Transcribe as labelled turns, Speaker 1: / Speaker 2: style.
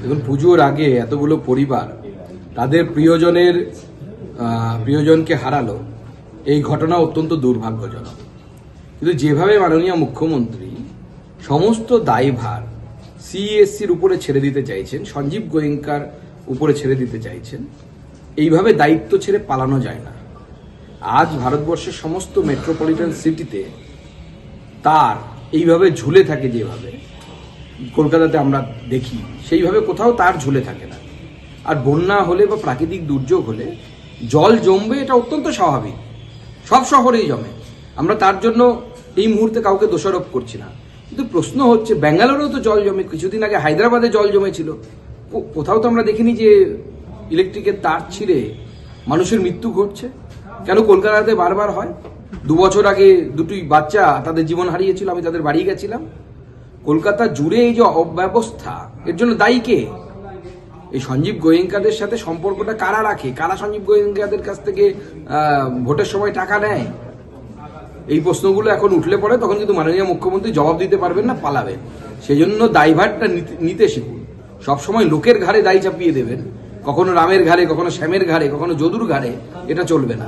Speaker 1: দেখুন, পুজোর আগে এতগুলো পরিবার তাদের প্রিয়জনকে হারালো, এই ঘটনা অত্যন্ত দুর্ভাগ্যজনক। কিন্তু যেভাবে মাননীয় মুখ্যমন্ত্রী সমস্ত দায়ভার সিএসসির উপরে ছেড়ে দিতে চাইছেন, সঞ্জীব গোয়েঙ্কার উপরে ছেড়ে দিতে চাইছেন, এইভাবে দায়িত্ব ছেড়ে পালানো যায় না। আজ ভারতবর্ষের সমস্ত মেট্রোপলিটন সিটিতে তার এইভাবে ঝুলে থাকে, যেভাবে কলকাতাতে আমরা দেখি সেইভাবে কোথাও তার ঝুলে থাকে না। আর বন্যা হলে বা প্রাকৃতিক দুর্যোগ হলে জল জমবে, এটা অত্যন্ত স্বাভাবিক, সব শহরেই জমে। আমরা তার জন্য এই মুহূর্তে কাউকে দোষারোপ করছি না, কিন্তু প্রশ্ন হচ্ছে ব্যাঙ্গালোরেও তো জল জমে, কিছুদিন আগে হায়দ্রাবাদে জল জমেছিল, কোথাও তো আমরা দেখিনি যে ইলেকট্রিকের তার ছিঁড়ে মানুষের মৃত্যু ঘটছে। কেন কলকাতাতে বারবার হয়? 2 বছর আগে দুটি বাচ্চা তাদের জীবন হারিয়েছিল, আমি তাদের বাড়ি গেছিলাম। কলকাতা জুড়ে এই যে অব্যবস্থা, এর জন্য দায়ী কে? এই সঞ্জীব গোয়েঙ্কাদের সাথে সম্পর্কটা কারা রাখে? কারা সঞ্জীব গোয়েঙ্কাদের কাছ থেকে ভোটের সময় টাকা নেয়? এই প্রশ্নগুলো এখন উঠলে পড়ে, তখন কিন্তু মাননীয় মুখ্যমন্ত্রী জবাব দিতে পারবেন না, পালাবেন। সেই জন্য দায়ভারটা নিতে শিখুন। সবসময় লোকের ঘাড়ে দায় চাপিয়ে দেবেন, কখনো রামের ঘাড়ে, কখনো শ্যামের ঘাড়ে, কখনো যদুর ঘাড়ে, এটা চলবে না।